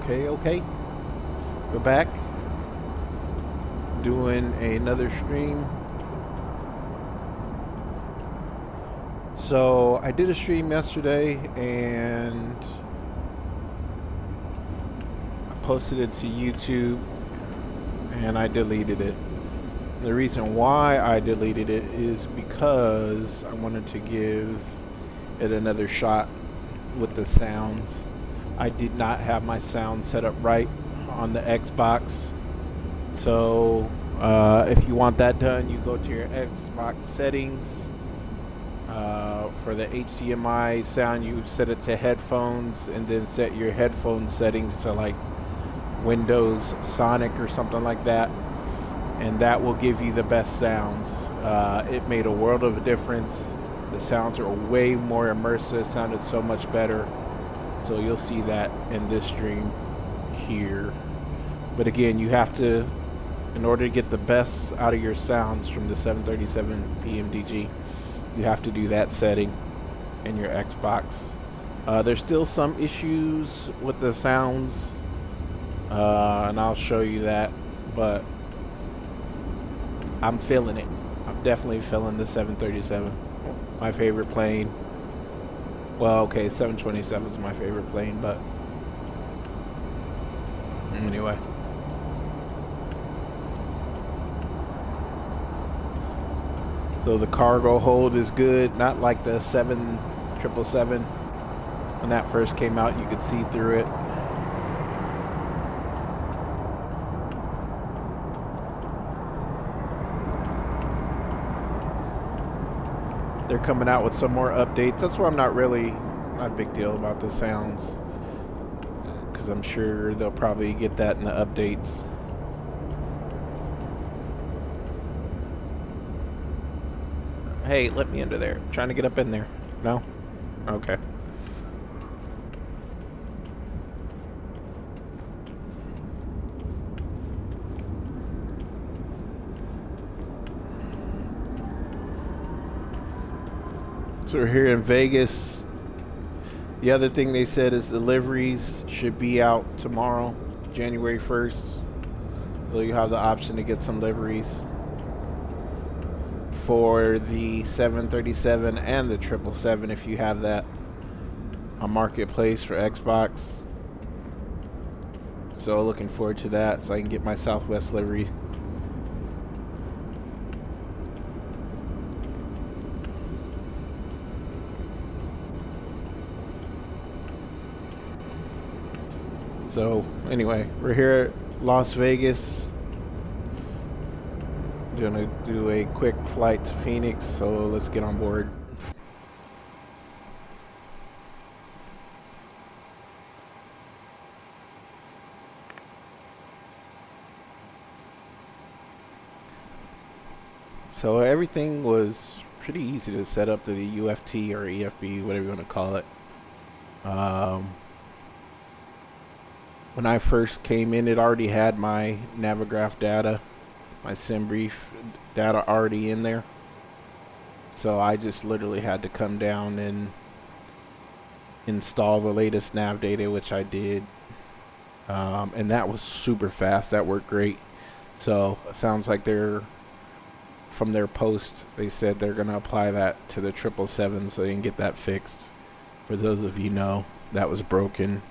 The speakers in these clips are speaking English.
Okay. We're back doing another stream. So I did a stream yesterday and I posted it to YouTube and I deleted it. The reason why I deleted it is because I wanted to give it another shot with the sounds. I did not have my sound set up right on the Xbox. So if you want that done, you go to your Xbox settings. For the HDMI sound, you set it to headphones and then set your headphone settings to like Windows Sonic or something like that. And that will give you the best sounds. It made a world of a difference. The sounds are way more immersive, sounded so much better. So you'll see that in this stream here. But again, you have to, in order to get the best out of your sounds from the 737 PMDG, you have to do that setting in your Xbox. There's still some issues with the sounds, and I'll show you that, but I'm feeling it. I'm definitely feeling the 737. My favorite plane. Well, okay, 727 is my favorite plane, but anyway. So the cargo hold is good, not like the 777. When that first came out, you could see through it. They're coming out with some more updates. That's why I'm not a big deal about the sounds, because I'm sure they'll probably get that in the updates. Hey, let me under there. I'm trying to get up in there. No? Okay. So we're here in Vegas. The other thing they said is deliveries should be out tomorrow, January 1st. So you have the option to get some deliveries for the 737 and the 777 if you have that on Marketplace for Xbox. So looking forward to that so I can get my Southwest livery. So anyway, we're here at Las Vegas. Gonna do a quick flight to Phoenix, so let's get on board. So everything was pretty easy to set up to the UFT or EFB, whatever you want to call it. When I first came in, it already had my Navigraph data, my SimBrief data already in there. So I just literally had to come down and install the latest nav data, which I did. And that was super fast. That worked great. So it sounds like from their post, they said they're going to apply that to the 777 so they can get that fixed. For those of you know, that was broken.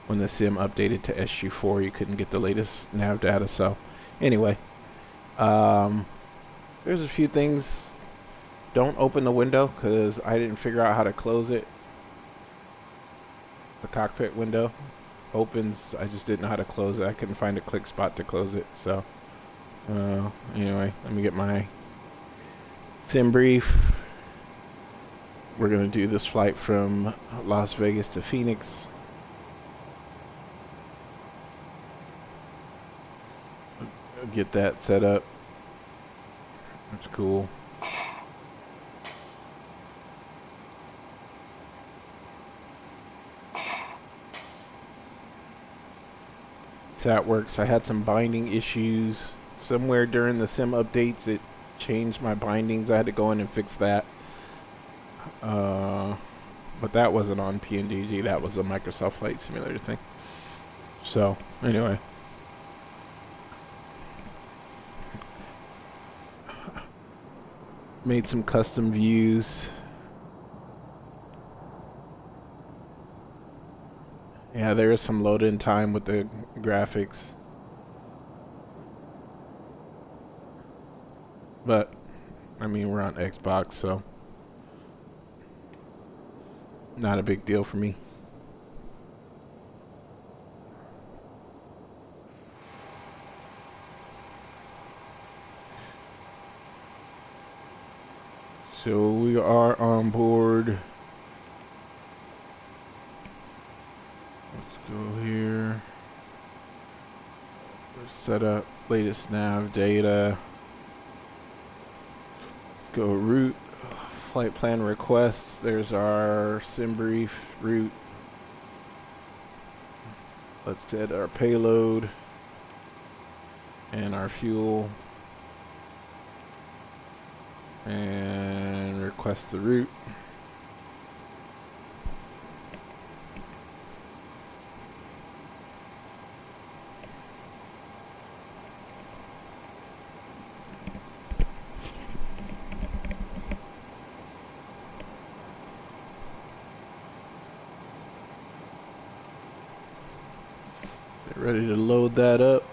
When the sim updated to SG4, you couldn't get the latest nav data. So anyway, there's a few things. Don't open the window because I didn't figure out how to close it. The cockpit window opens. I just didn't know how to close it. I couldn't find a click spot to close it. So anyway, let me get my SimBrief. We're going to do this flight from Las Vegas to Phoenix. Get that set up. That's cool. So that works. I had some binding issues somewhere during the sim updates. It changed my bindings. I had to go in and fix that. But that wasn't on PMDG. That was a Microsoft Flight Simulator thing. So anyway, made some custom views. Yeah, there is some load-in time with the graphics, but I mean, we're on Xbox, so not a big deal for me. So we are on board. Let's go here. We're set up. Latest nav data. Let's go route. Flight plan requests. There's our sim brief route. Let's get our payload and our fuel. And request the route. So ready to load that up.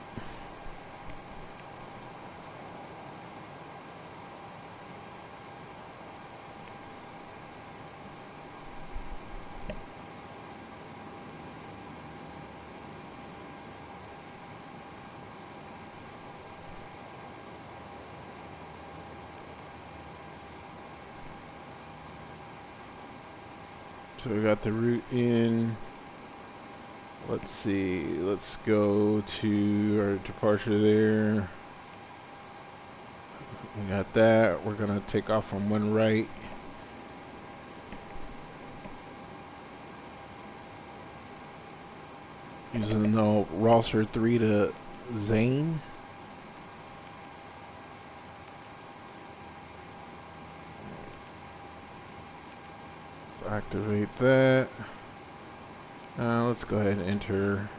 So we got the route in. Let's see. Let's go to our departure there. We got that. We're gonna take off on one right. Using the Rosser 3 to Zane. Let's activate that. Let's go ahead and enter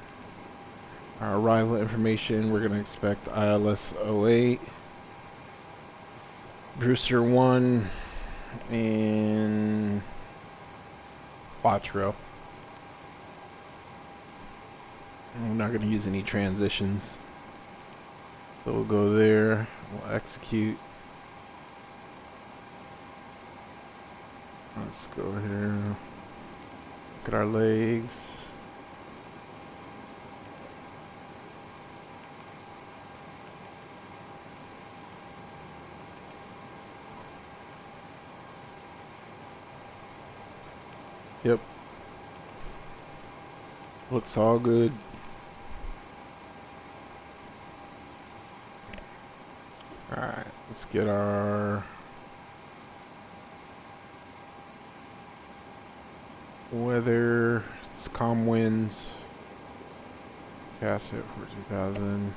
our arrival information. We're going to expect ILS 08, Brewster 1, and watch row. We're not going to use any transitions. So we'll go there, we'll execute. Let's go here. Look at our legs. Yep. Looks all good. Alright, let's get our weather. It's calm winds. Gas hit for 2000.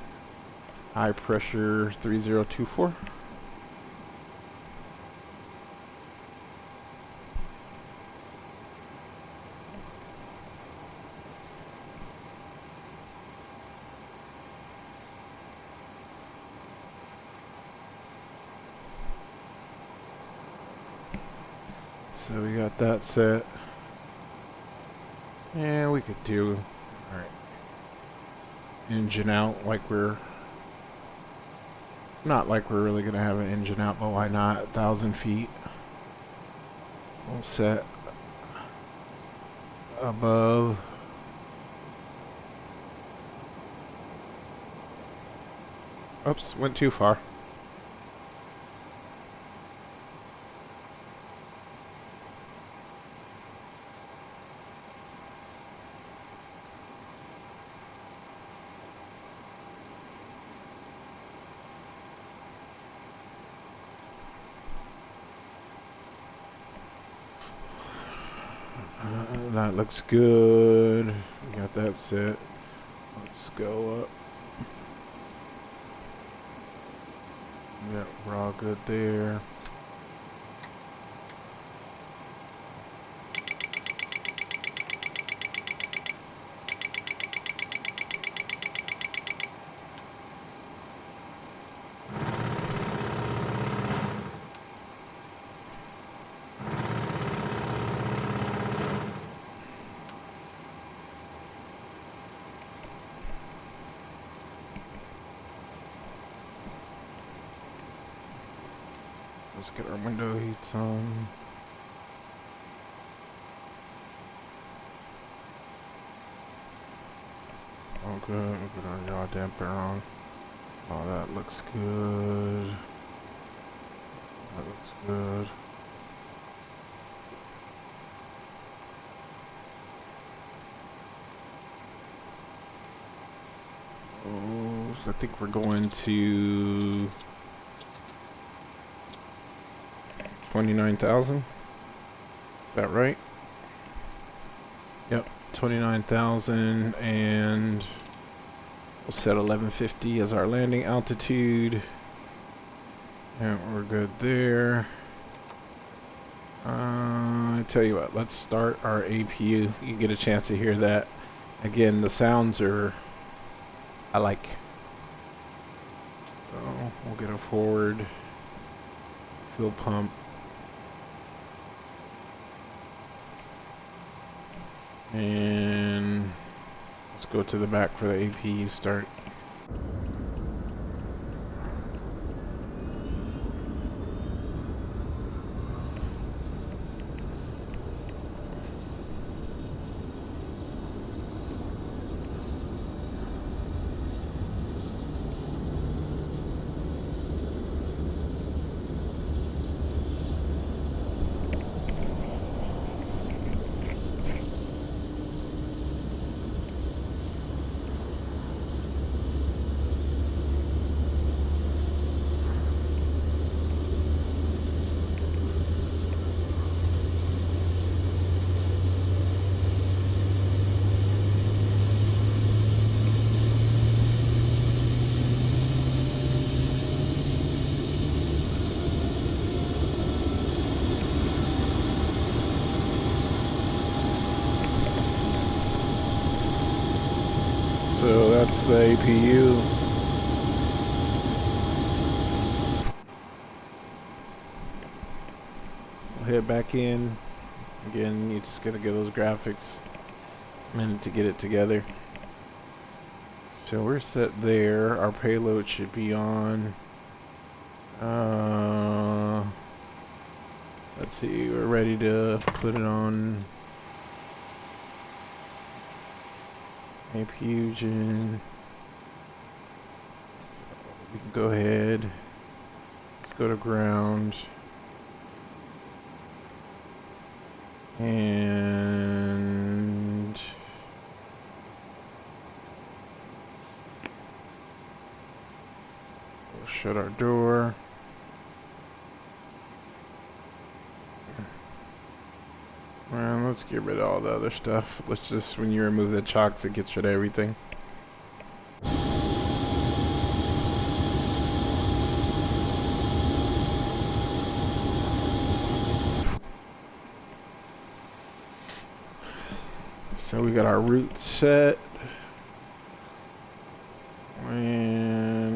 High pressure 3024. So we got that set. Yeah, we could do, alright, engine out like we're, not like we're really gonna have an engine out, but why not? 1,000 feet. We'll set above. Oops, went too far. That looks good. We got that set. Let's go up. Yeah, we're all good there. Let's get our window heats on. Oh good, we'll get our yaw damper on. Oh, that looks good. That looks good. Oh, so I think we're going to 29,000. Is that right? Yep, 29,000, and we'll set 1150 as our landing altitude. And we're good there. I tell you what, let's start our APU. You get a chance to hear that. Again, the sounds are, I like. So we'll get a forward fuel pump. And let's go to the back for the APU start. So that's the APU. We'll head back in. Again, you just gotta get those graphics. A minute to get it together. So we're set there. Our payload should be on. Let's see, we're ready to put it on Fusion. We can go ahead. Let's go to ground. And we'll shut our door. And let's get rid of all the other stuff. Let's just, when you remove the chocks, it gets rid of everything. So we got our route set. And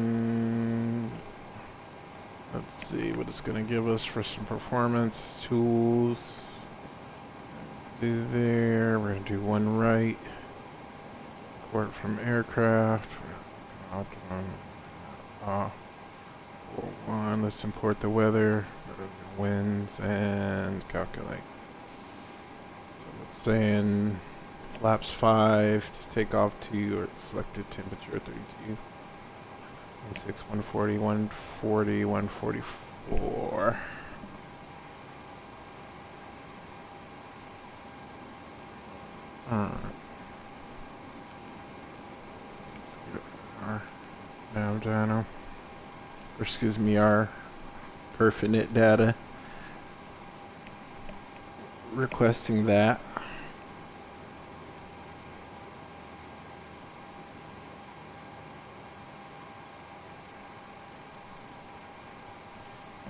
let's see what it's going to give us for some performance tools. Do there. We're going to do one right. Report from aircraft. One. Let's import the weather, winds, and calculate. So it's saying flaps 5 to take off to, or selected temperature 32. 16, 140, 140, 144. Alright. Let's get our nav data. Or excuse me, our perfinite data. Requesting that.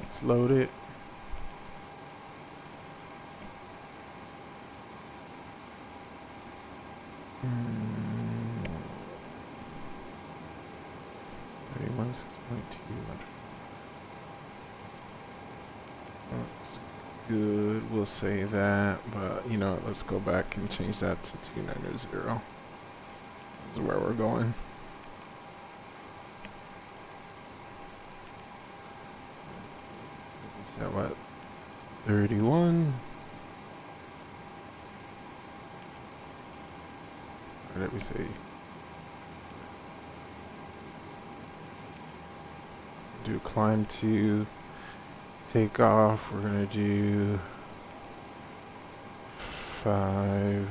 Let's load it. That's good. We'll say that, but you know, let's go back and change that to 290. This is where we're going. So what? 31. What did we see? Do climb to take off. We're gonna do 5,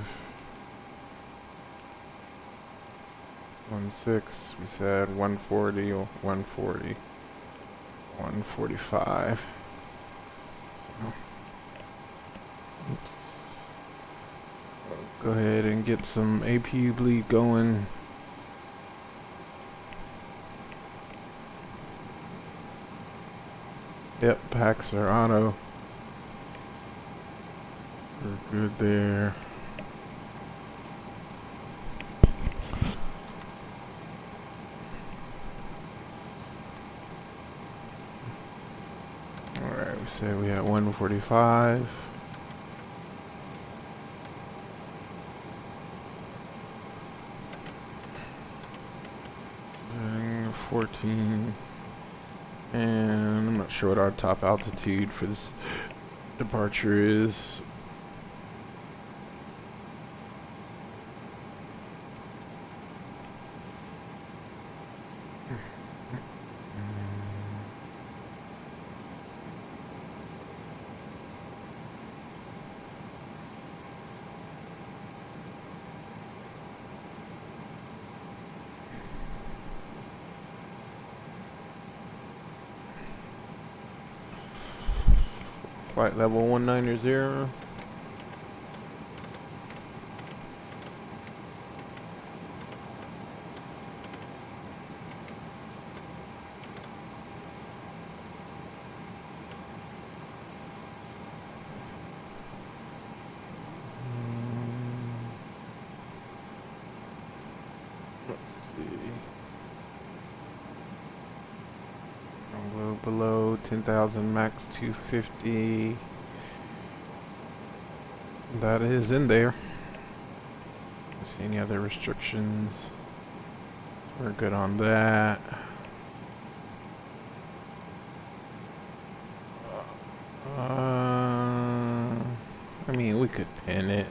16. We said 140, 140, 145. So, let's go ahead and get some APU bleed going. Yep, packs are auto. We're good there. Alright, we say we have 145. And 14. And I'm not sure what our top altitude for this departure is. Flight level 190. Let's see. I'll go below 10,000, max 250. That is in there. See any other restrictions? We're good on that. I mean, we could pin it.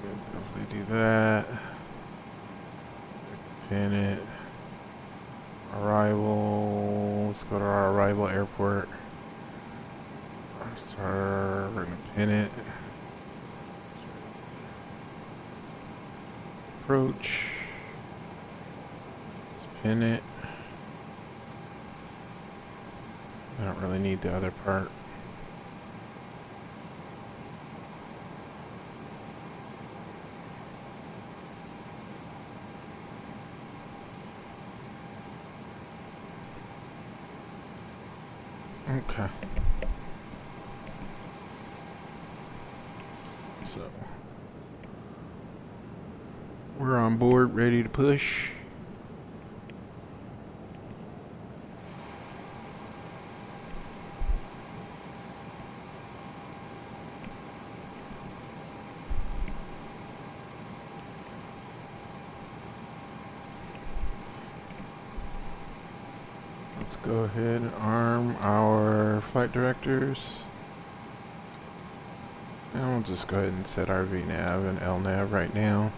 We'll definitely do that. Pin it. Arrival. Let's go to our arrival airport. We're gonna pin it. Approach. Let's pin it. I don't really need the other part. Okay. So we're on board, ready to push. Let's go ahead and arm our flight directors. And we'll just go ahead and set our VNAV and LNAV right now.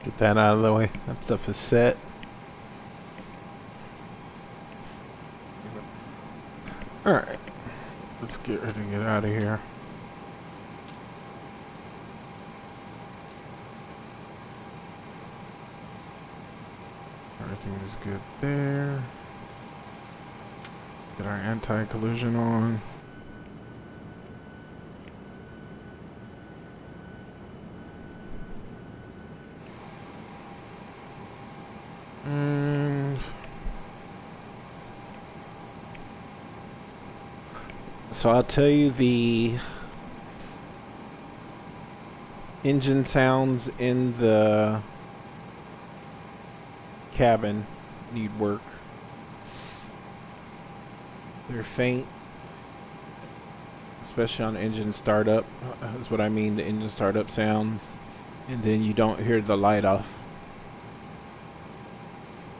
Get that out of the way. That stuff is set. Alright. Let's get ready to get out of here. Everything is good there. Let's get our anti-collision on. And so I'll tell you engine sounds in the cabin need work. They're faint, especially on engine startup. That's what I mean, the engine startup sounds. And then you don't hear the light off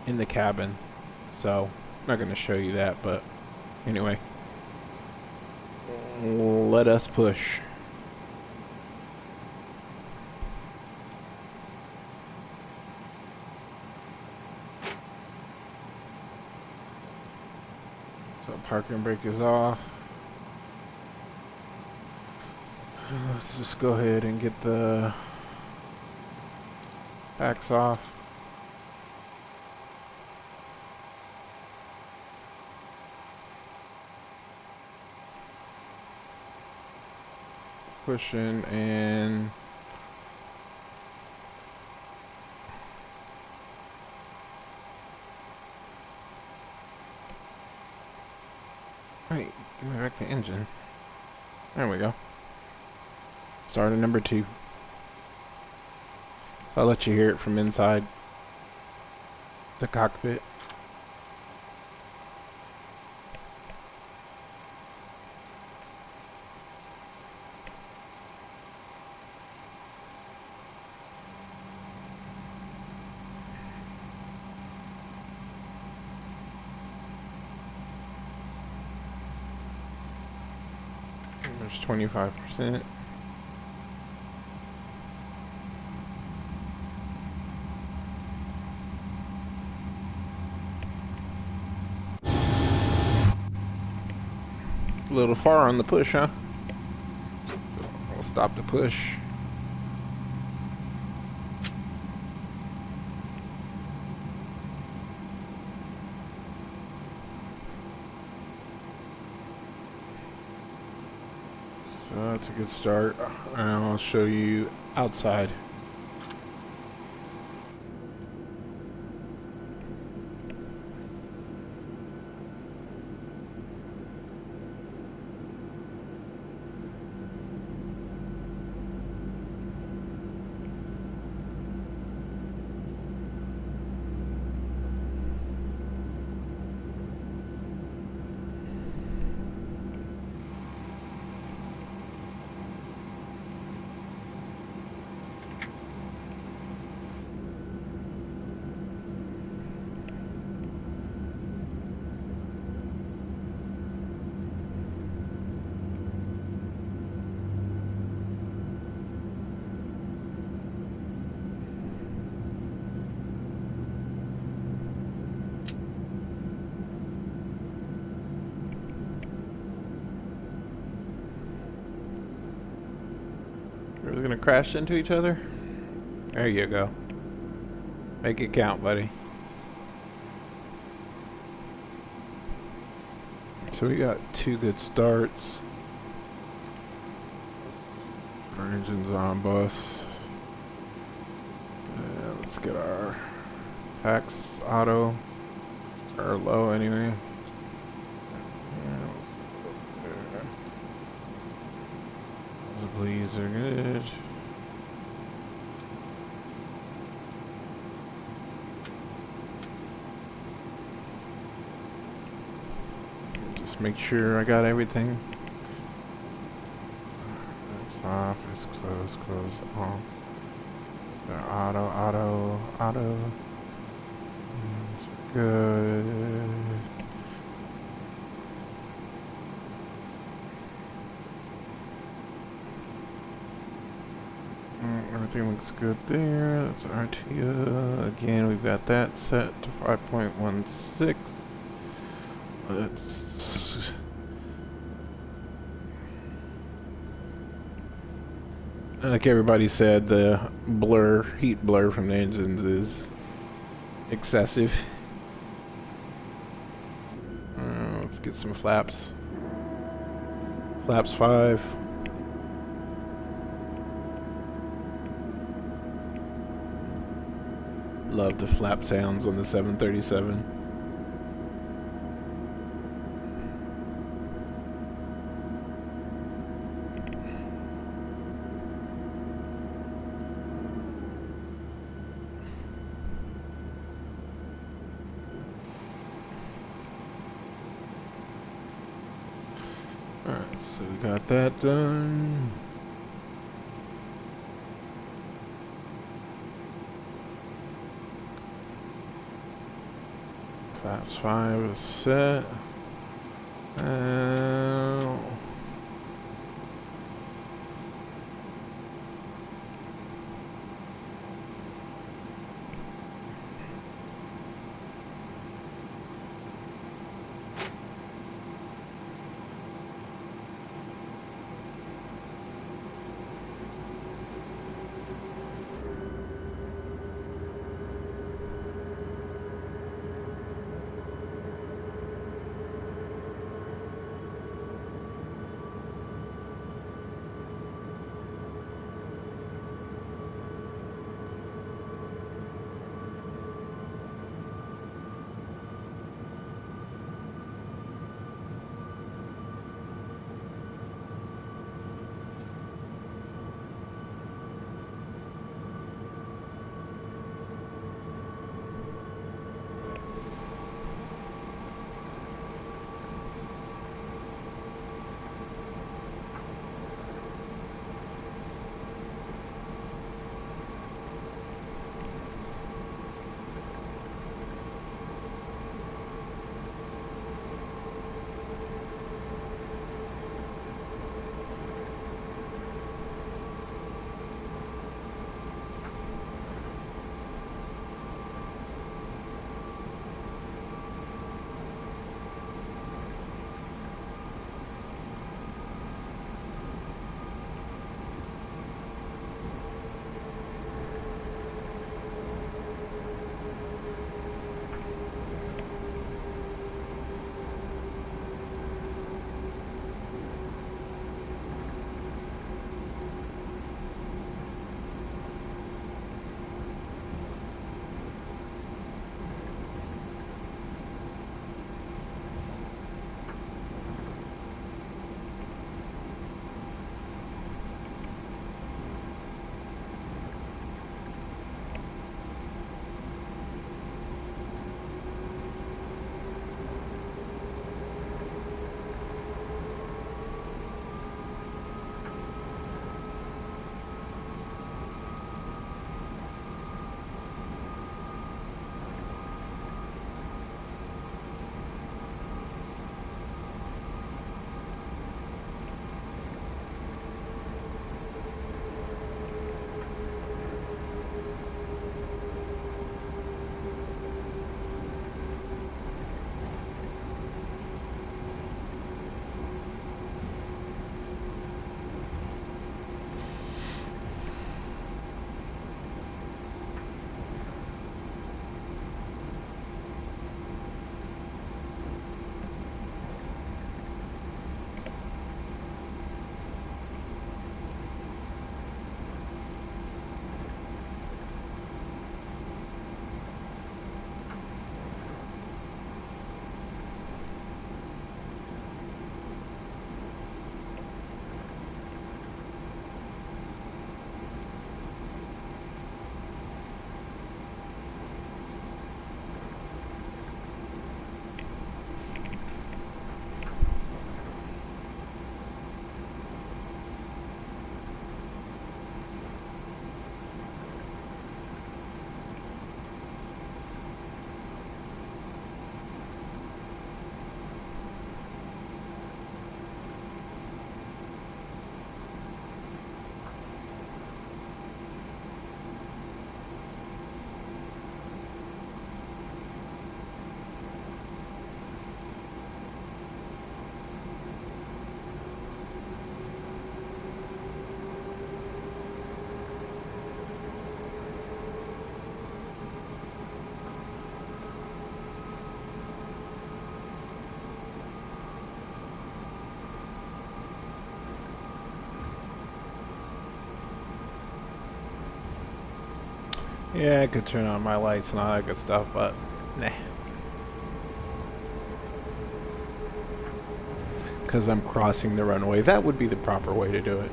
in the cabin. So, I'm not going to show you that, but anyway. Let us push. So parking brake is off. Let's just go ahead and get the packs off. Pushing and wait, give me back the engine. There we go. Starter number 2. So I'll let you hear it from inside the cockpit. There's 25%. A little far on the push, huh? So I'll stop the push. So that's a good start. And I'll show you outside. Are we gonna crash into each other? There you go. Make it count, buddy. So we got 2 good starts. Our engine's on bus. Let's get our packs auto, or low anyway. The bleeds are good. Just make sure I got everything. It's off, it's close, on. So auto. It's good. Everything looks good there. That's RTO. Again, we've got that set to 5.16. Let's like everybody said, the heat blur from the engines is excessive. Let's get some flaps. Flaps 5. Love the flap sounds on the 737. Alright, so we got that done. Flaps 5 is set. Yeah, I could turn on my lights and all that good stuff, but nah. Because I'm crossing the runway. That would be the proper way to do it.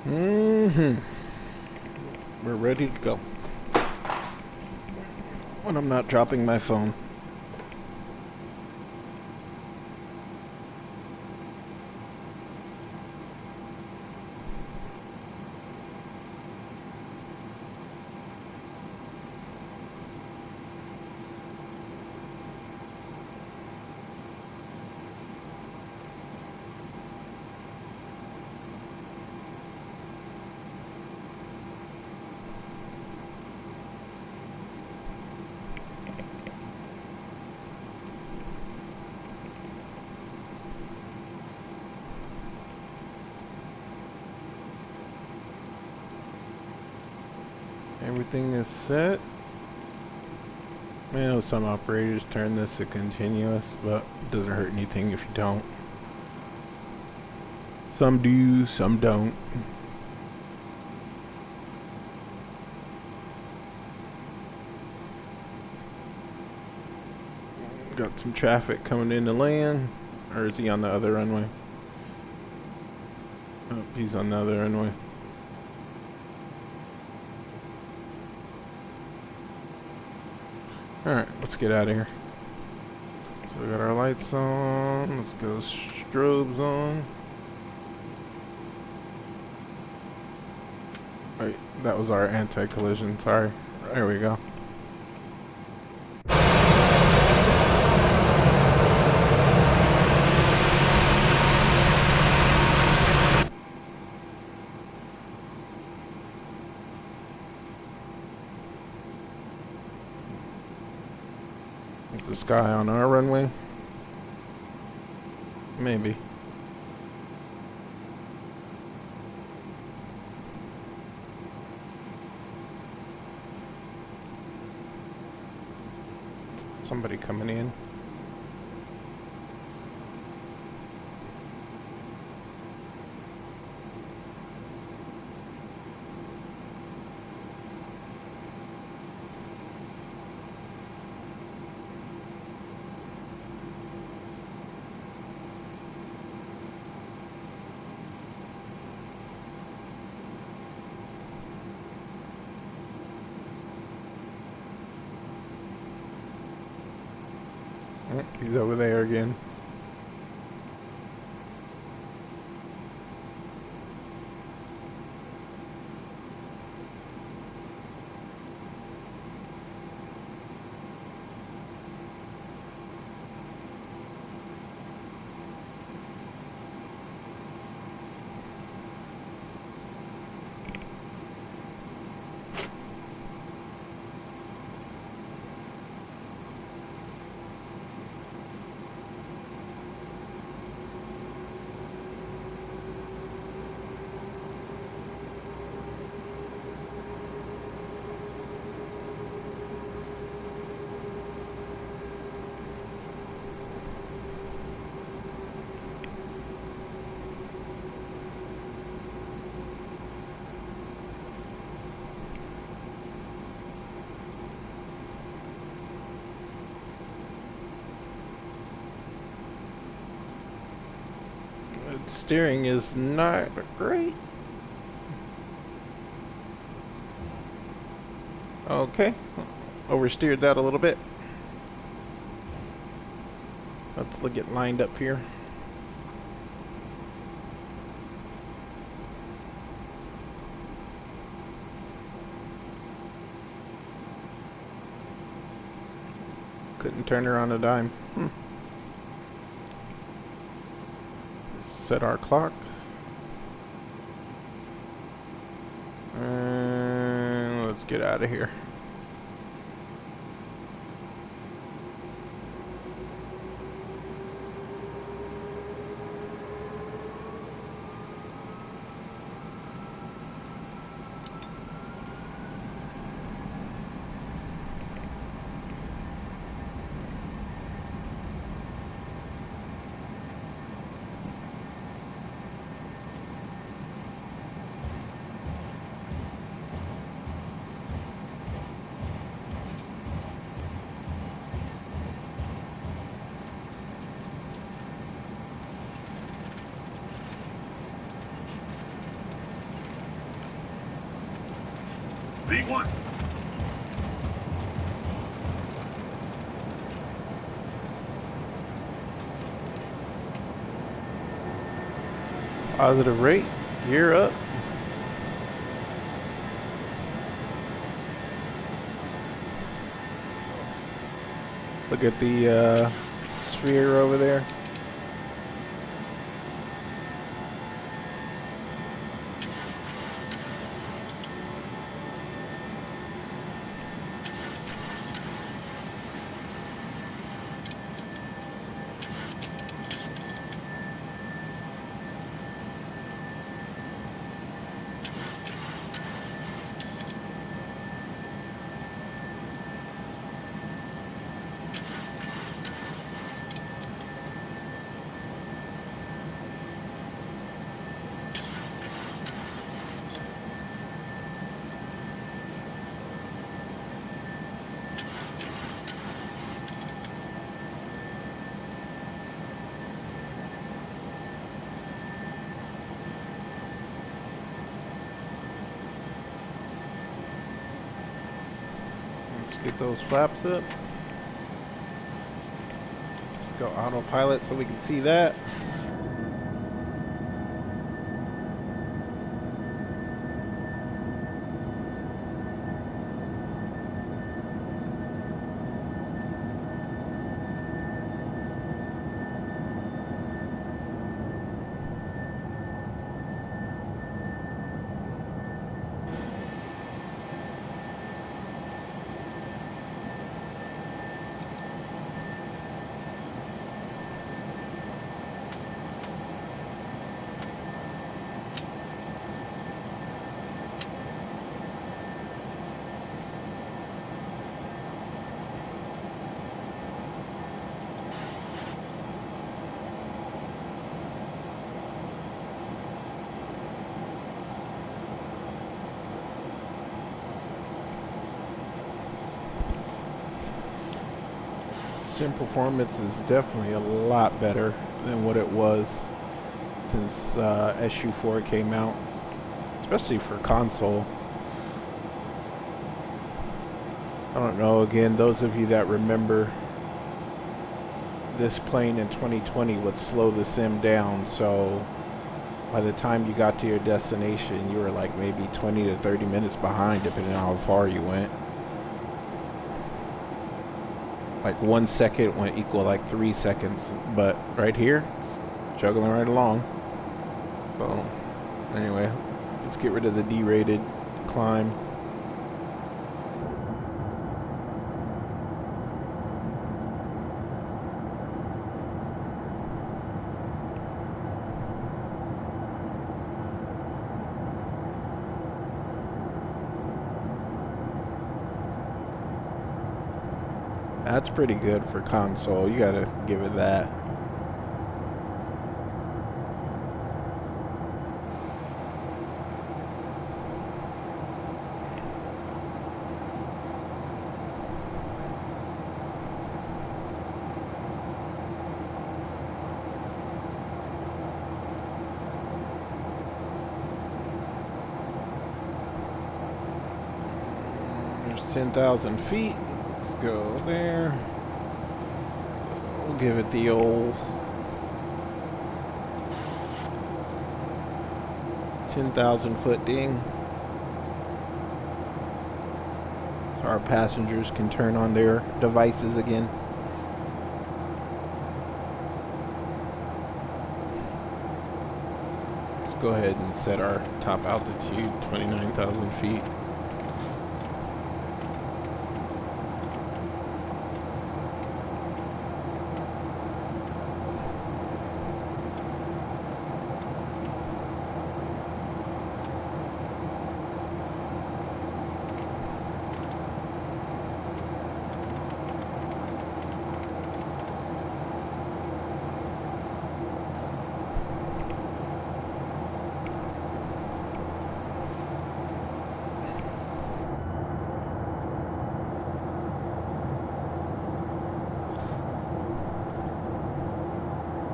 Mm-hmm. We're ready to go. When I'm not dropping my phone. Everything is set. I know some operators turn this to continuous, but it doesn't hurt anything if you don't. Some do, some don't. Got some traffic coming in to land. Or is he on the other runway? Oh, he's on the other runway. Alright, let's get out of here. So we got our lights on. Let's go strobes on. Wait, that was our anti-collision. Sorry. There we go. Is this guy on our runway? Maybe. Somebody coming in. He's over there again. Steering is not great. Okay, oversteered that a little bit. Let's get lined up here. Couldn't turn her on a dime. Set our clock. And let's get out of here. V1. Positive rate, gear up. Look at the sphere over there. Let's get those flaps up. Let's go autopilot so we can see that. Sim performance is definitely a lot better than what it was since SU4 came out, especially for console. I don't know, again, those of you that remember this plane in 2020 would slow the sim down, so by the time you got to your destination, you were like maybe 20 to 30 minutes behind, depending on how far you went. Like 1 second would equal like 3 seconds, but right here, it's juggling right along. So, anyway, let's get rid of the derated climb. That's pretty good for console. You gotta give it that. There's 10,000 feet. Let's go there. We'll give it the old 10,000 foot ding. So our passengers can turn on their devices again. Let's go ahead and set our top altitude, 29,000 feet.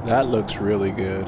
That looks really good.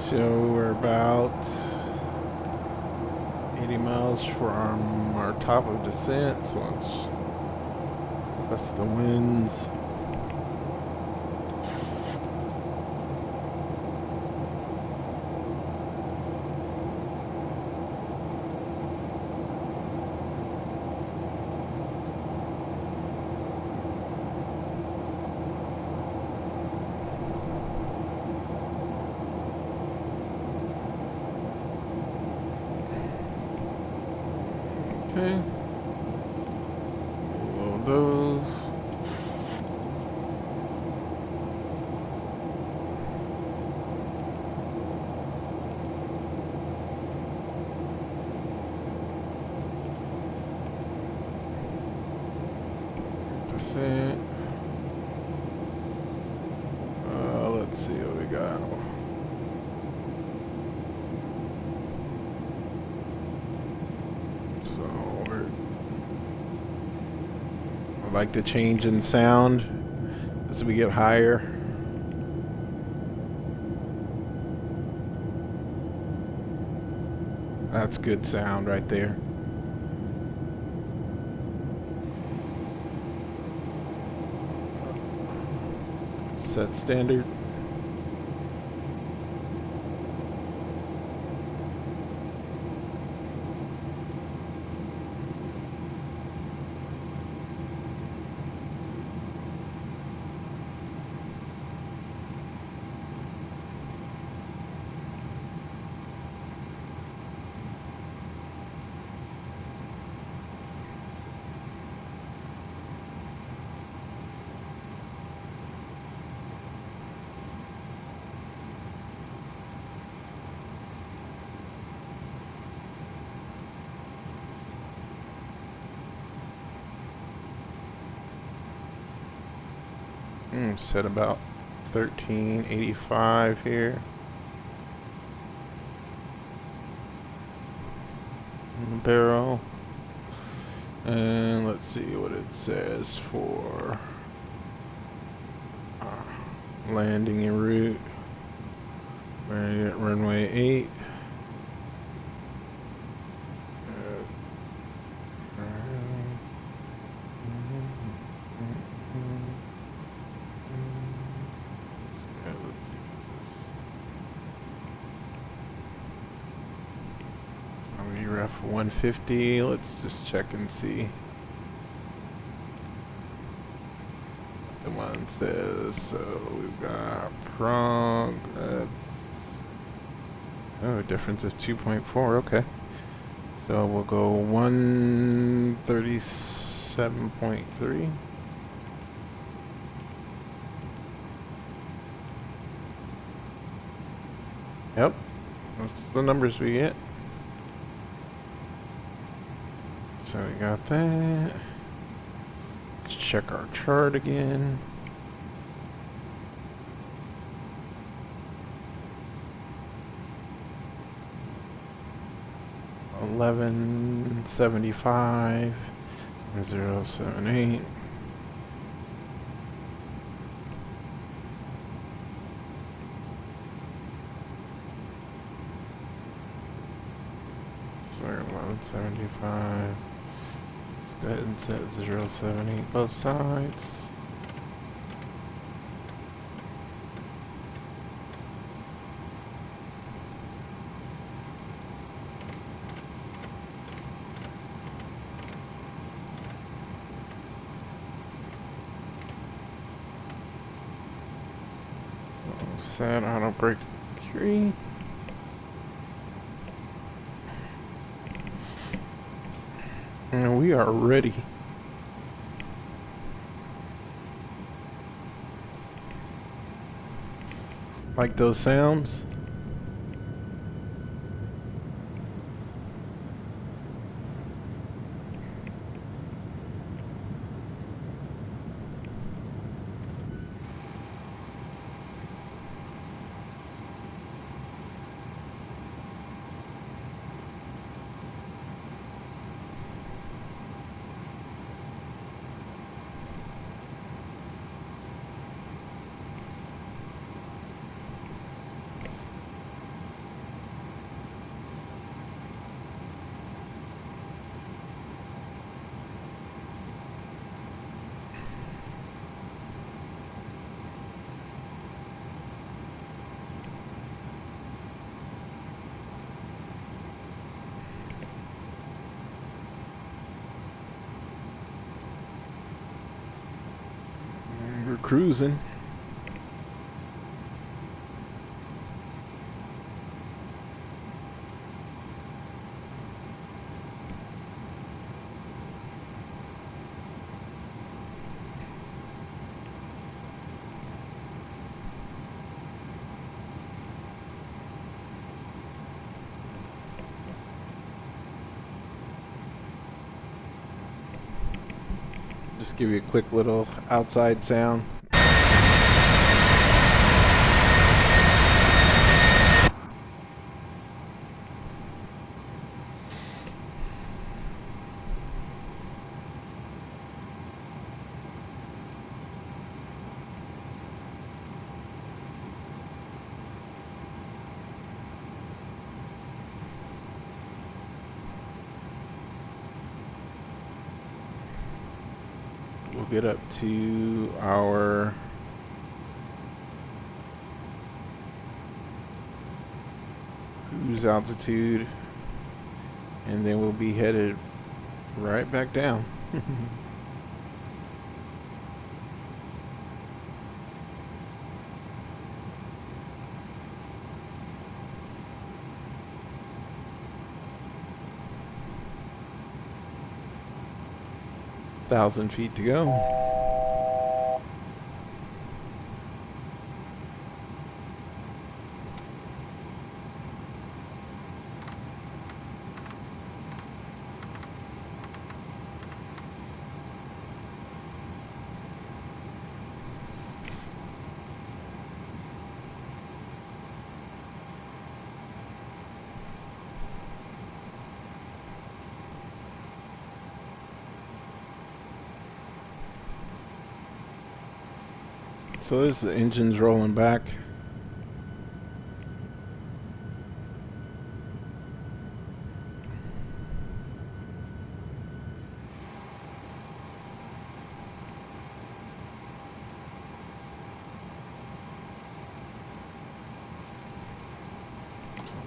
So we're about 80 miles from our top of descent, so let's bust the winds. Okay. Load those. Percent. Let's see what we got. I like the change in sound as we get higher. That's good sound right there. Set standard. Set about 1385 here. Barrel. And let's see what it says for landing en route. We're at runway 8. Ref 150. Let's just check and see. The one says, so we've got prong. That's a difference of 2.4. Okay. So we'll go 137.3. Yep. That's the numbers we get. So we got that. Let's check our chart again. $11.75 078. Sorry, 11.75. Let's go ahead and set 078 both sides. Set auto brake 3. And we are ready. Like those sounds? cruising. Just give you a quick little outside sound. We'll get up to our cruise altitude, and then we'll be headed right back down. Thousand feet to go. So this the engine's rolling back.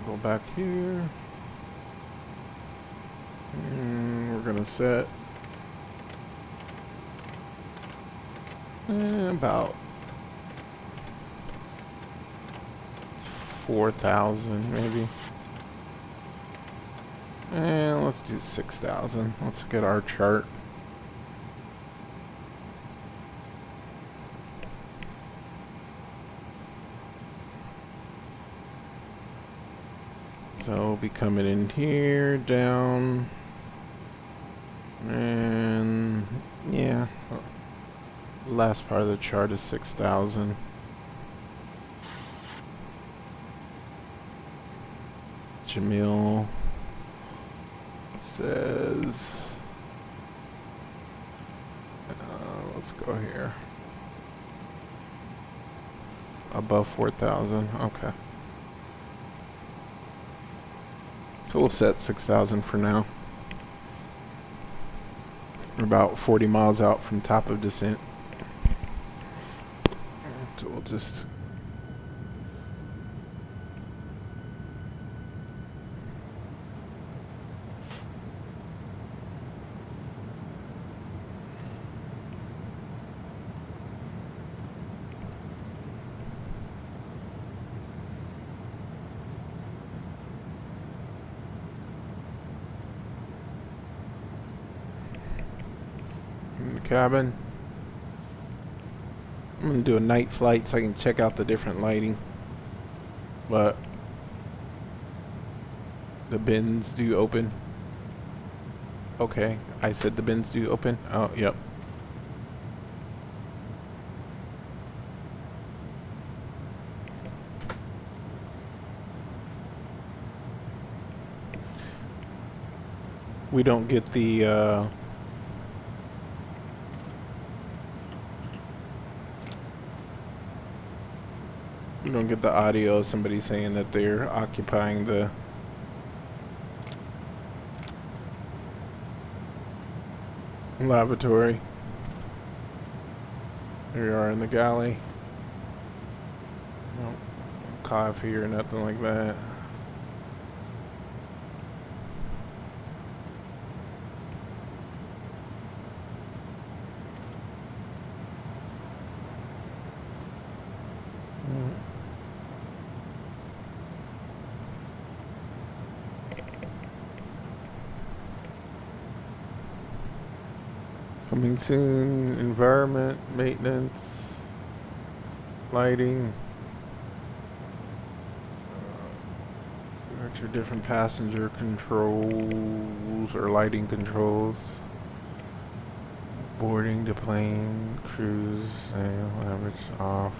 Go back here. And we're gonna set about 4,000 maybe. And let's do 6,000. Let's get our chart. So we'll be coming in here, down, and yeah, last part of the chart is 6,000. Jamil says, let's go here. Above 4,000, okay. So we'll set 6,000 for now. We're about 40 miles out from top of descent. So we'll just in the cabin. I'm gonna do a night flight so I can check out the different lighting. But the bins do open. Okay, I said the bins do open. Oh, yep. We don't get the we don't get the audio of somebody saying that they're occupying the lavatory. Here we are in the galley. No coffee or nothing like that. Coming soon, environment, maintenance, lighting. Your different passenger controls or lighting controls. Boarding the plane, cruise, sail, average, off,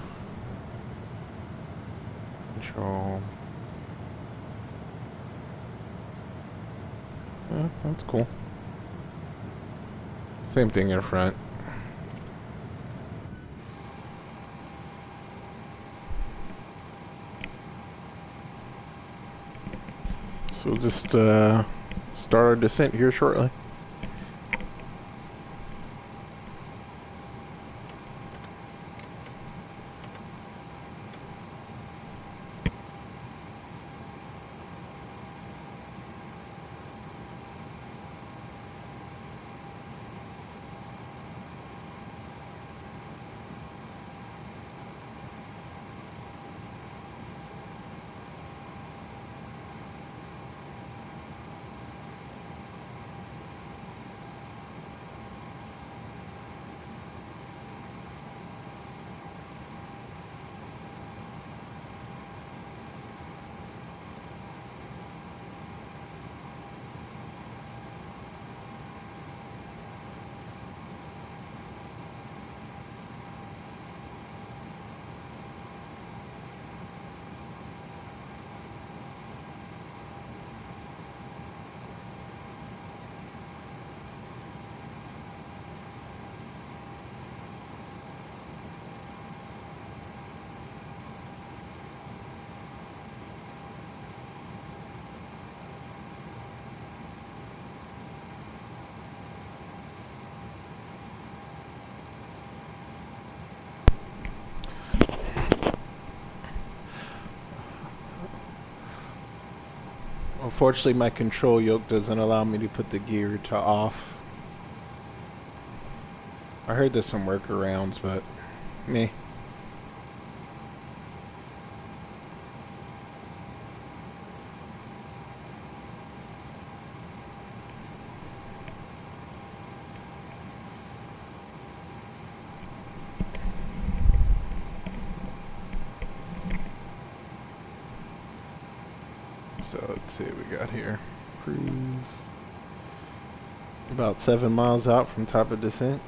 control. Yeah, that's cool. Same thing in front. So we'll just start our descent here shortly. Unfortunately, my control yoke doesn't allow me to put the gear to off. I heard there's some workarounds, but meh. So let's see what we got here. Cruise. About 7 miles out from top of descent.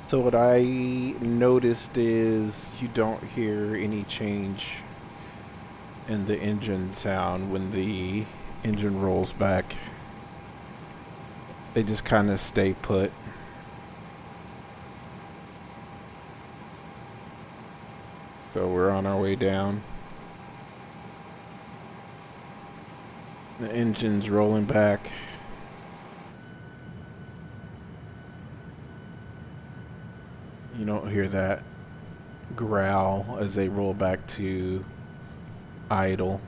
So what I noticed is you don't hear any change in the engine sound when the engine rolls back. They just kind of stay put. So we're on our way down. The engine's rolling back. You don't hear that growl as they roll back to idle.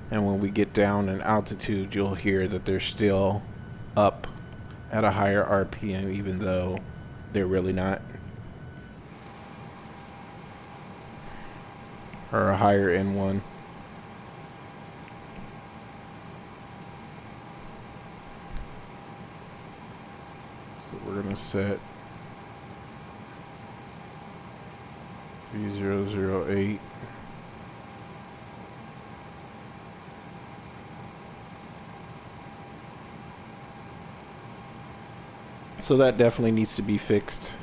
And when we get down in altitude, you'll hear that they're still up at a higher RPM, even though they're really not. Or a higher N1. So we're going to set 3008. So that definitely needs to be fixed.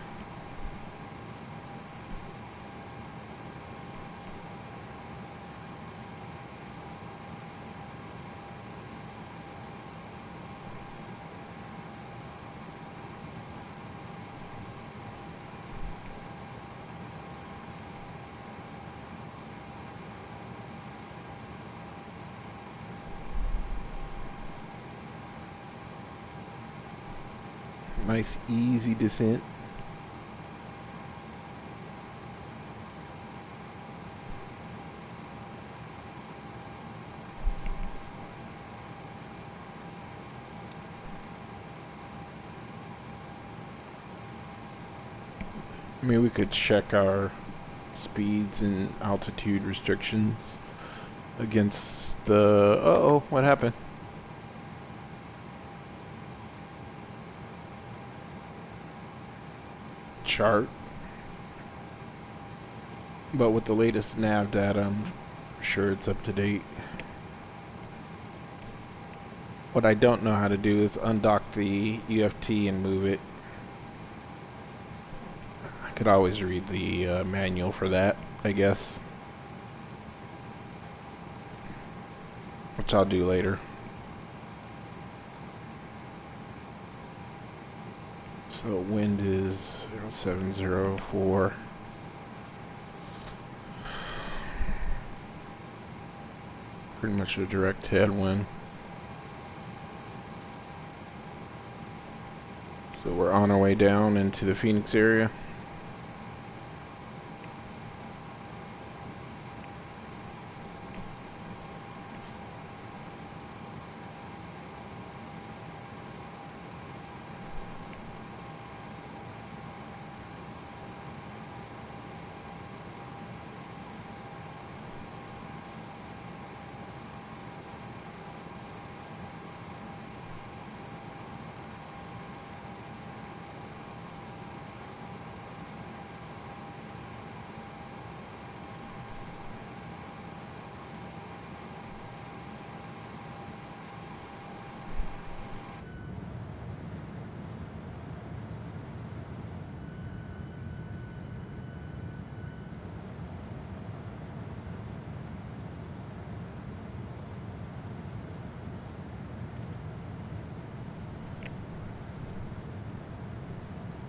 Nice, easy descent. I mean, we could check our speeds and altitude restrictions against the... Uh-oh, what happened? Chart. But with the latest nav data, I'm sure it's up to date. What I don't know how to do is undock the UFT and move it. I could always read the manual for that, I guess. Which I'll do later. So wind is 0704. Pretty much a direct headwind. So we're on our way down into the Phoenix area.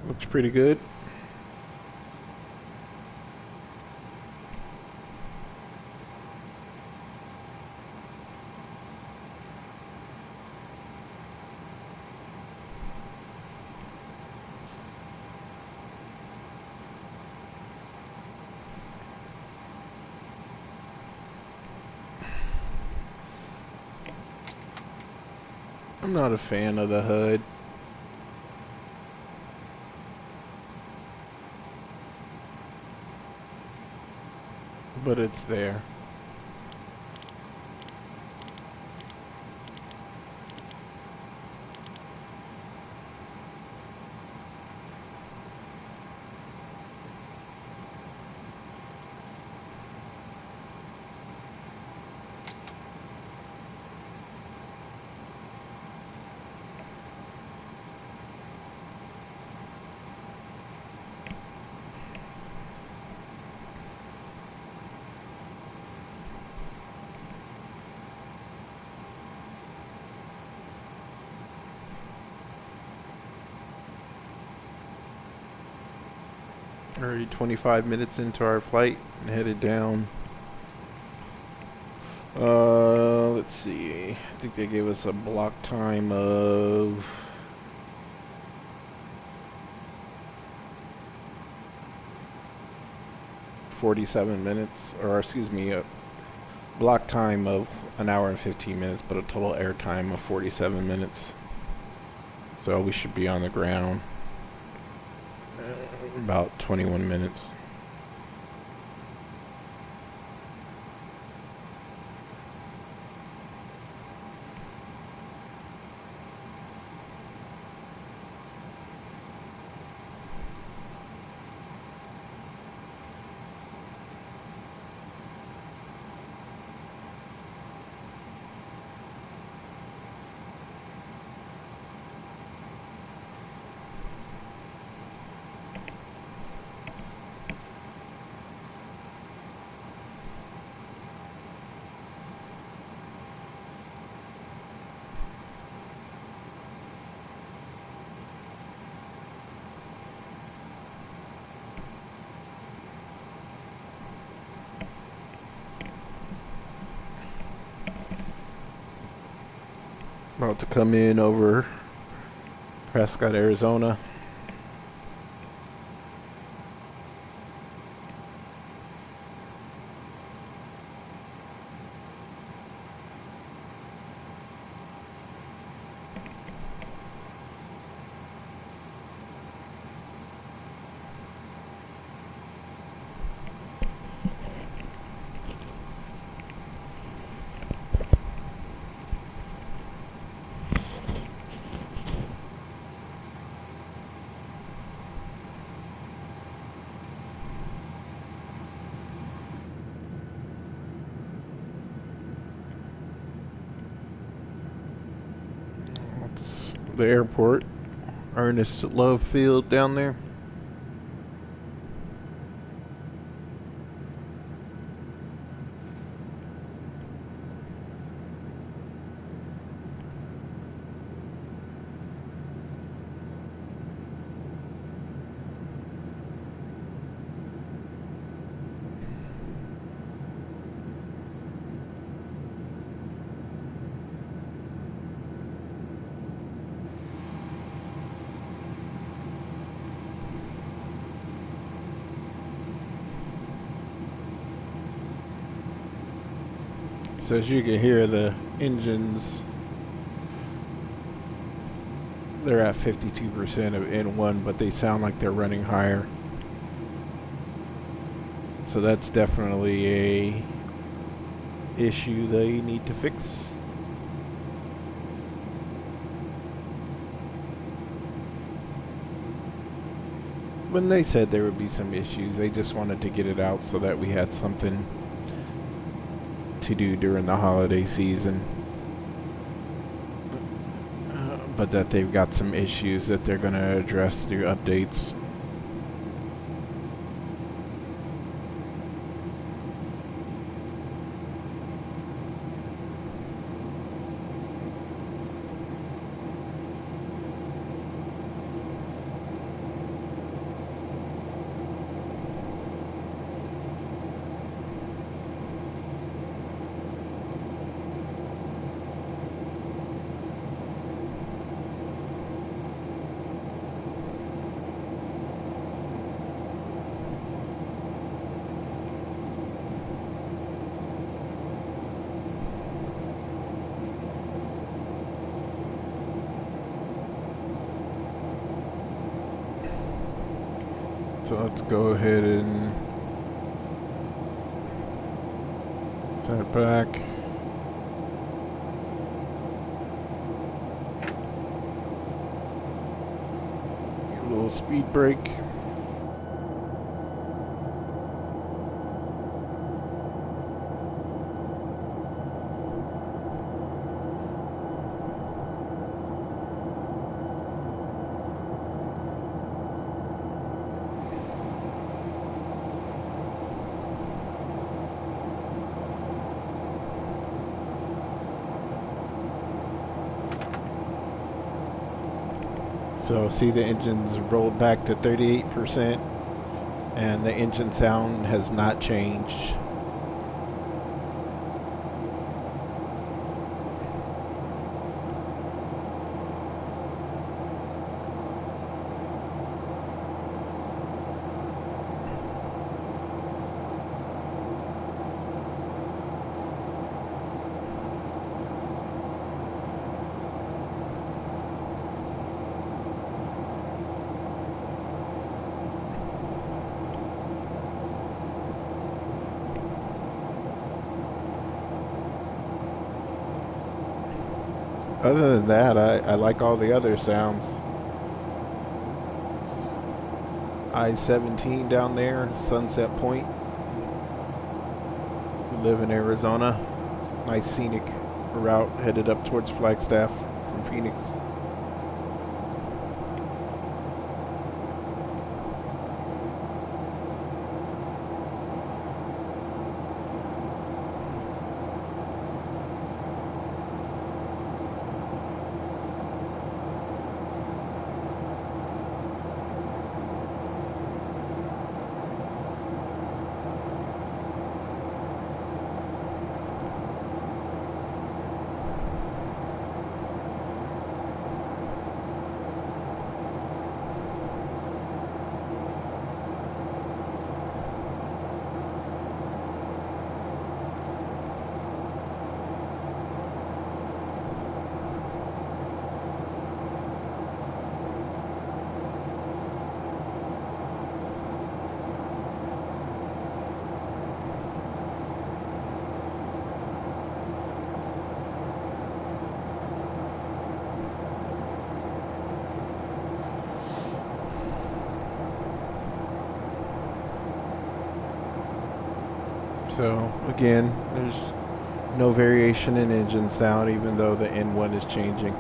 Looks pretty good. I'm not a fan of the HUD. But it's there. Already 25 minutes into our flight and headed down. Let's see. I think they gave us a block time of 47 minutes, or excuse me, a block time of an hour and 15 minutes, but a total air time of 47 minutes. So we should be on the ground about 21 minutes. About to come in over Prescott, Arizona. That's the airport. Ernest Love Field down there. So as you can hear, the engines, they're at 52% of N1, but they sound like they're running higher. So that's definitely a issue they need to fix. When they said there would be some issues, they just wanted to get it out so that we had something to do during the holiday season. But that they've got some issues that they're going to address through updates. So let's go ahead and set back. A little speed brake. So see, the engine's rolled back to 38%, and the engine sound has not changed. Other than that, I like all the other sounds. I-17 down there, Sunset Point. If you live in Arizona, it's a nice scenic route headed up towards Flagstaff from Phoenix. So again, there's no variation in engine sound, even though the N1 is changing.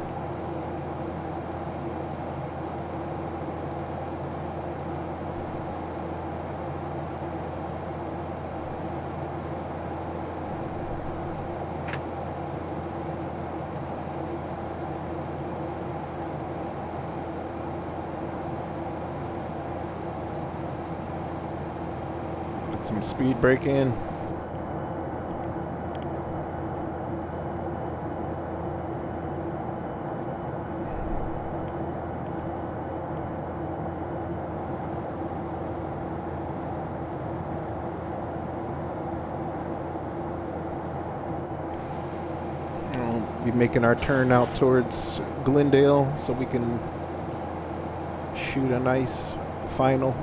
Get some speed brake in. We'll be making our turn out towards Glendale so we can shoot a nice final.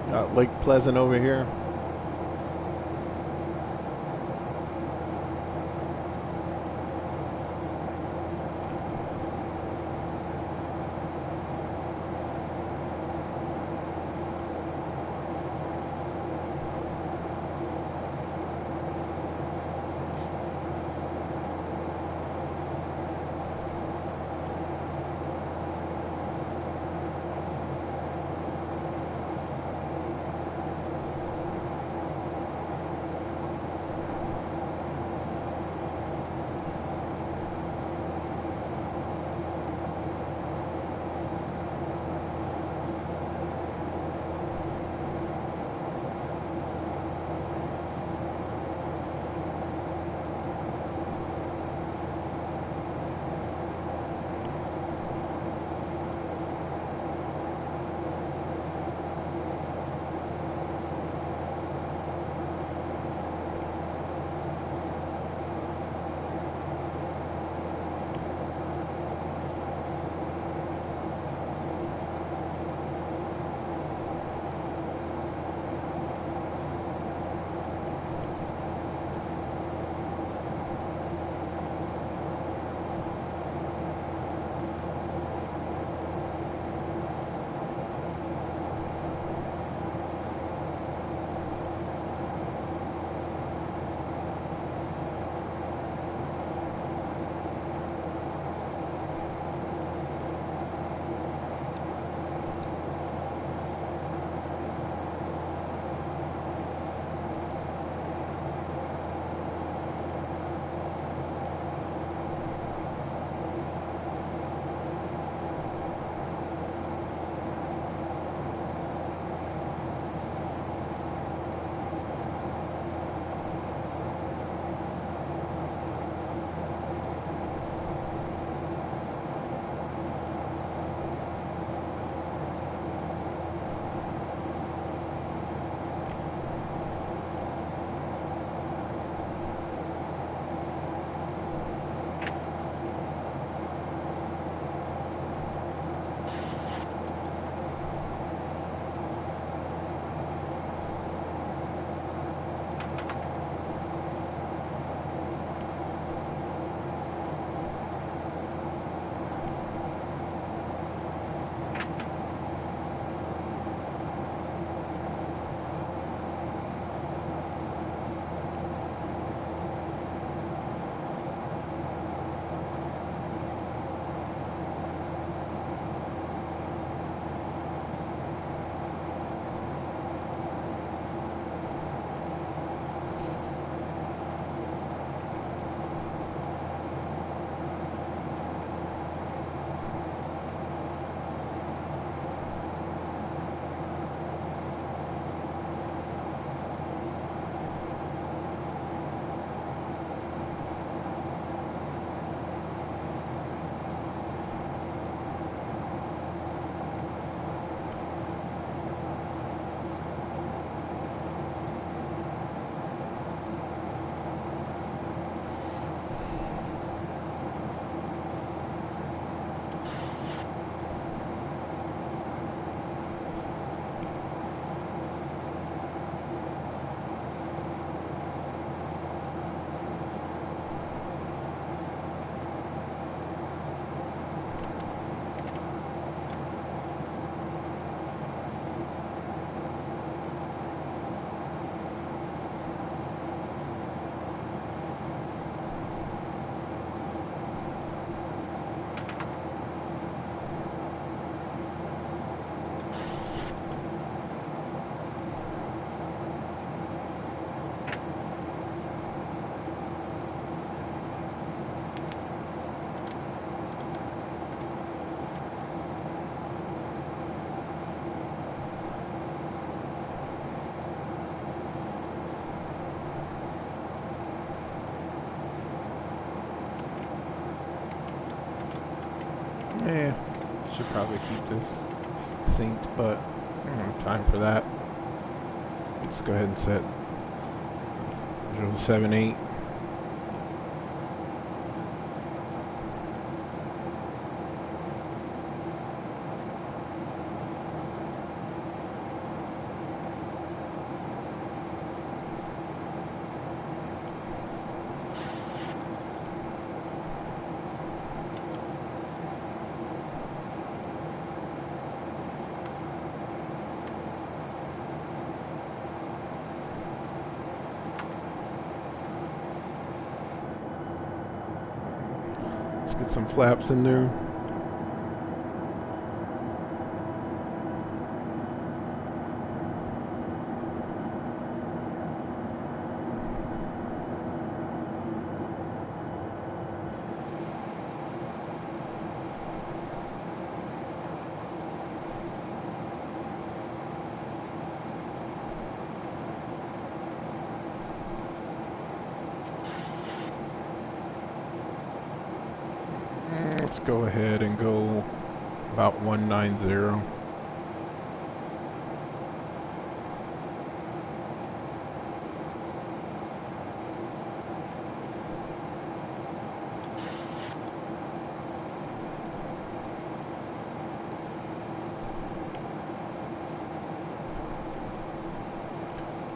Got Lake Pleasant over here. Yeah, should probably keep this synced, but I don't have time for that. Let's go ahead and set 078. Let's get some flaps in there. Let's go ahead and go about 190.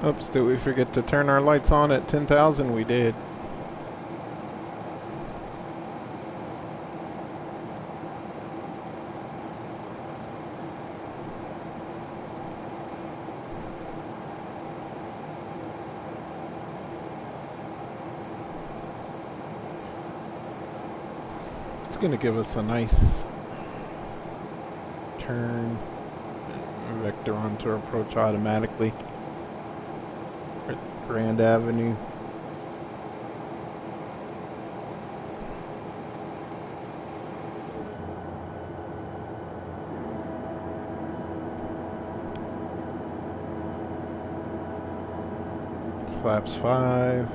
Oops, did we forget to turn our lights on at 10,000? We did. It's going to give us a nice turn vector onto approach automatically. Grand Avenue. Flaps 5.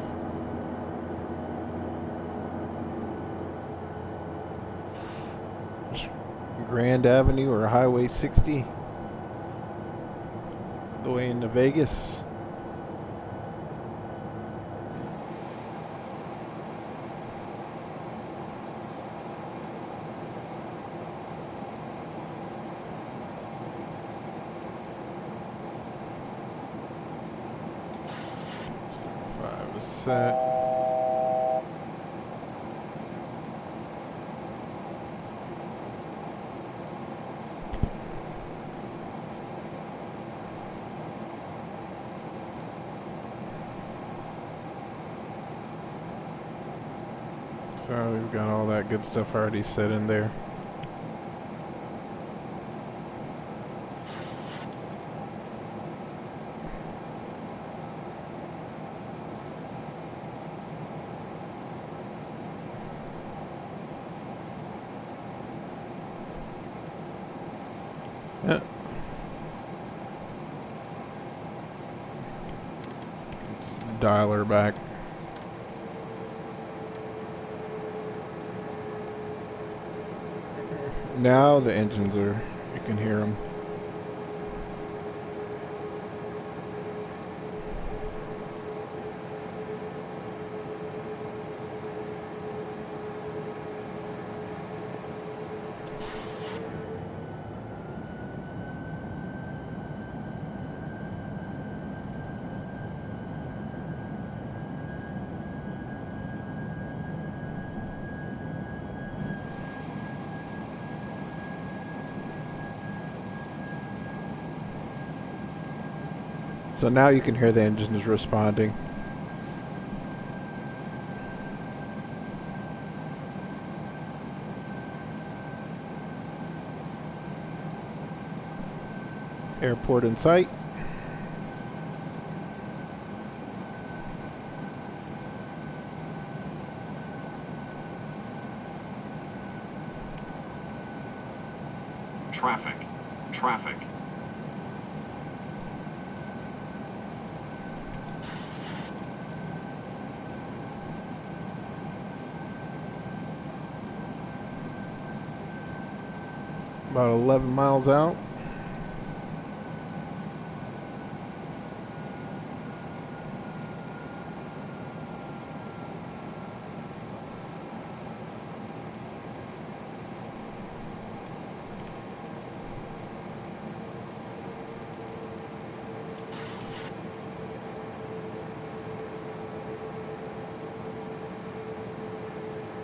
Grand Avenue or Highway 60. The way into Vegas. Set. So we've got all that good stuff already set in there. Yeah. Let's dial her back. Now the engines are, you can hear them. So now you can hear the engine is responding. Airport in sight. Traffic. About 11 miles out.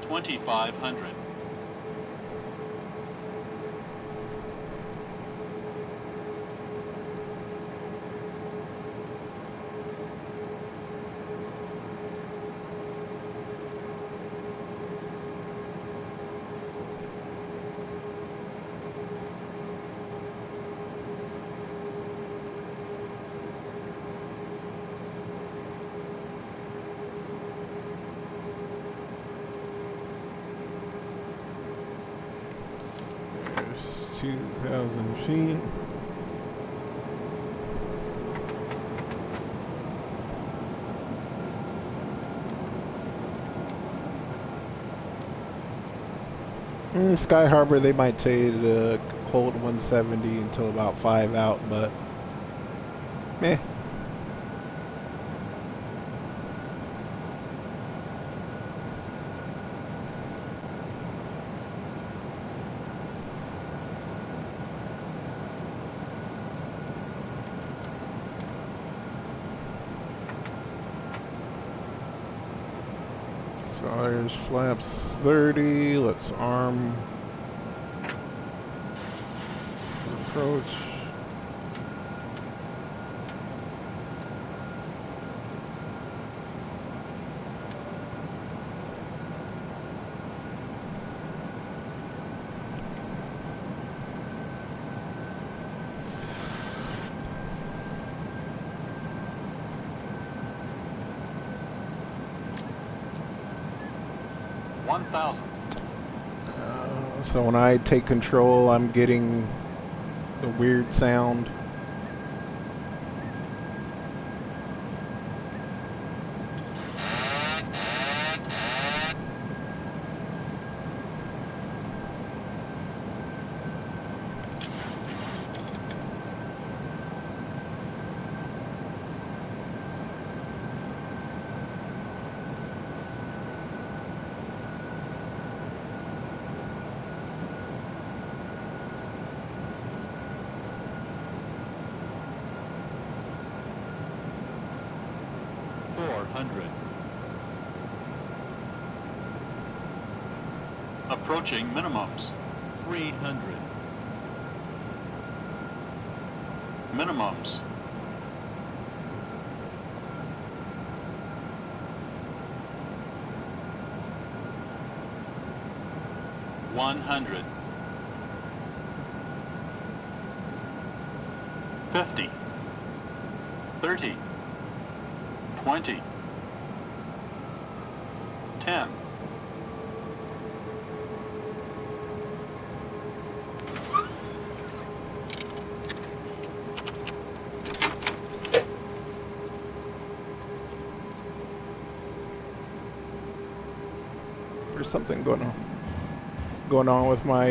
$2,500. There's 2,000 feet. Sky Harbor, they might tell you to hold 170 until about 5 out, but meh. So there's flaps 30. Let's arm approach. So when I take control, I'm getting the weird sound. Approaching minimums. 300. Minimums. $100. 50. 30. 20. 10. There's something going on with my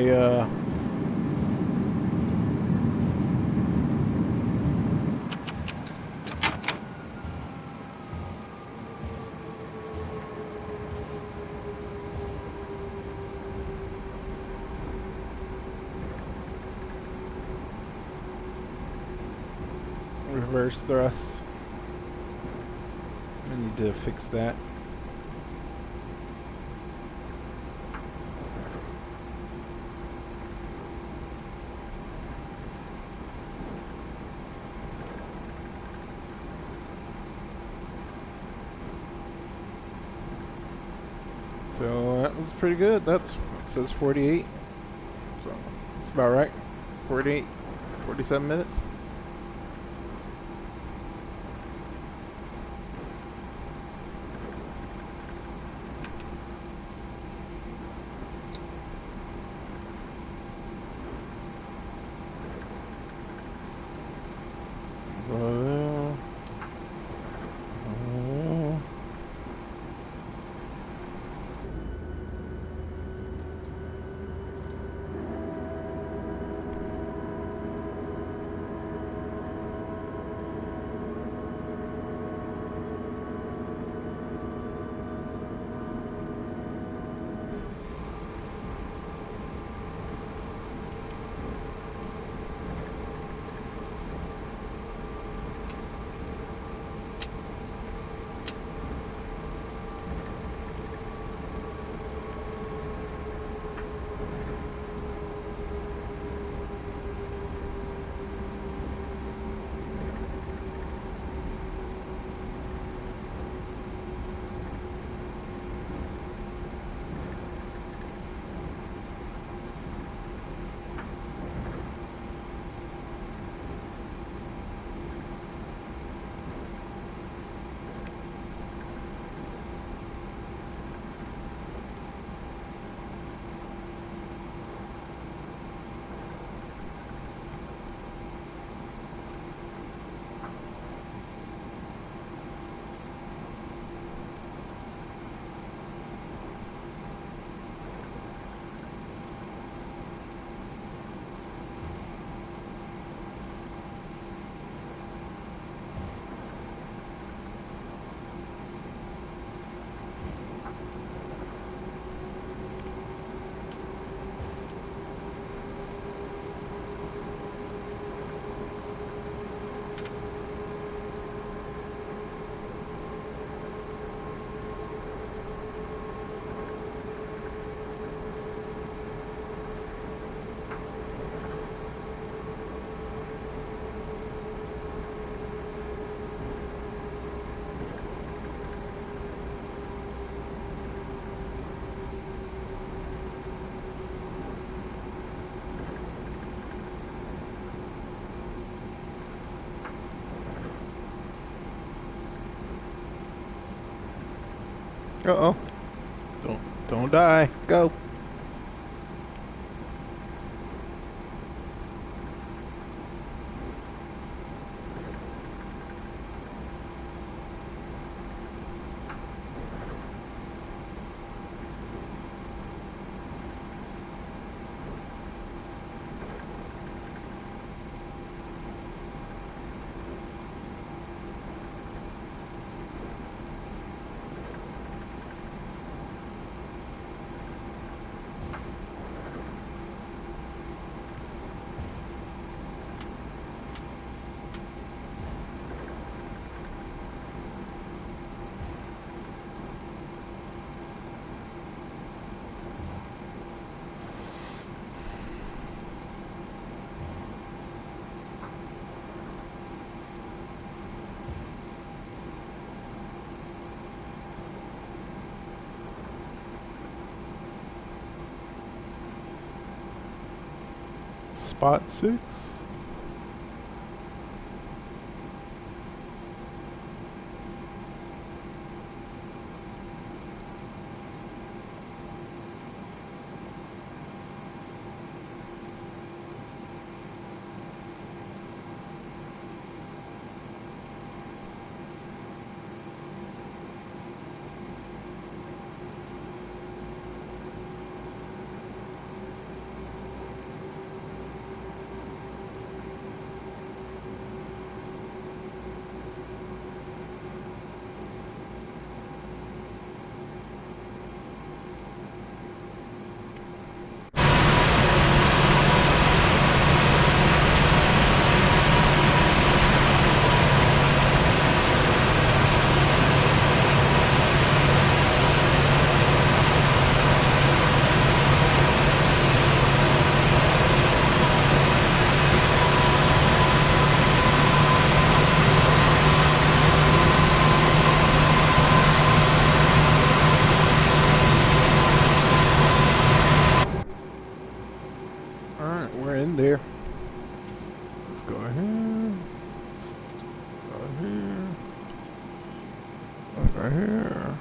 reverse thrust. I need to fix that. So that was pretty good. It says 48. So it's about right. 48, 47 minutes. Uh-oh. Don't die. Go. Spot 6. Alright, we're in there. Let's go here. Go here. Over here.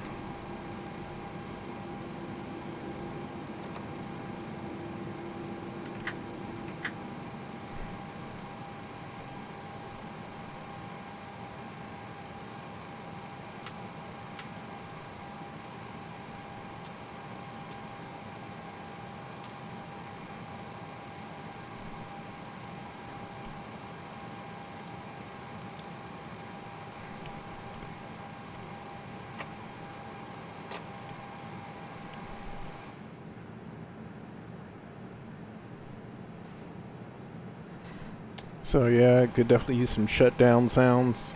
So yeah, I could definitely use some shutdown sounds.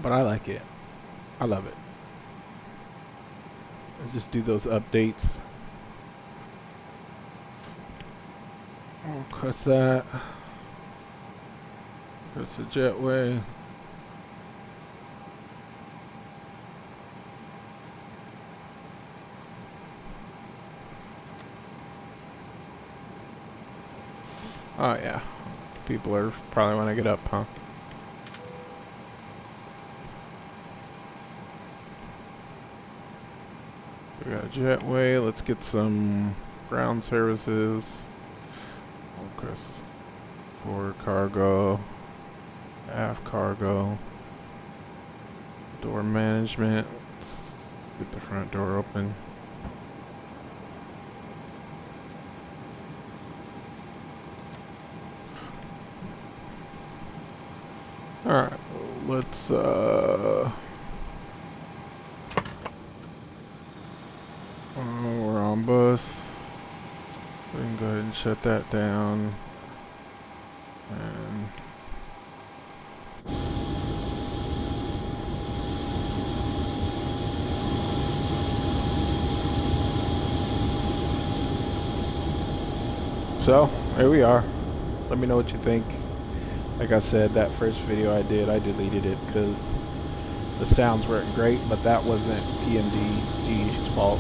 But I like it. I love it. I just do those updates. Oh, cuts that. Cuts the jetway. Oh yeah. People are probably want to get up, huh? We got a jetway. Let's get some ground services. Focus forward cargo, aft cargo, door management. Let's get the front door open. All right, let's we're on bus. So we can go ahead and shut that down. And so, here we are. Let me know what you think. Like I said, that first video I deleted it because the sounds weren't great, but that wasn't PMDG's fault.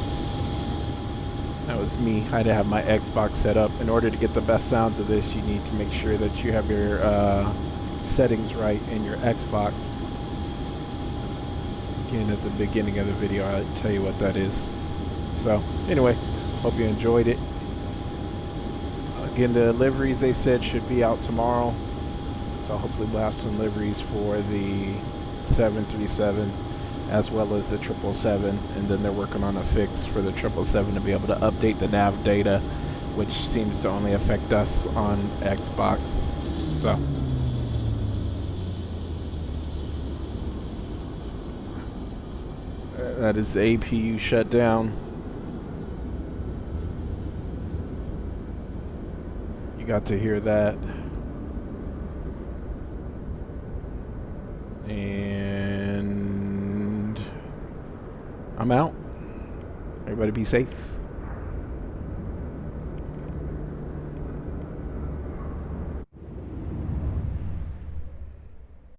That was me. I had to have my Xbox set up. In order to get the best sounds of this, you need to make sure that you have your settings right in your Xbox. Again, at the beginning of the video, I'll tell you what that is. So, anyway, hope you enjoyed it. Again, the liveries they said should be out tomorrow. So hopefully we'll have some liveries for the 737 as well as the 777. And then they're working on a fix for the 777 to be able to update the nav data, which seems to only affect us on Xbox. So. That is the APU shutdown. You got to hear that. And I'm out. Everybody be safe.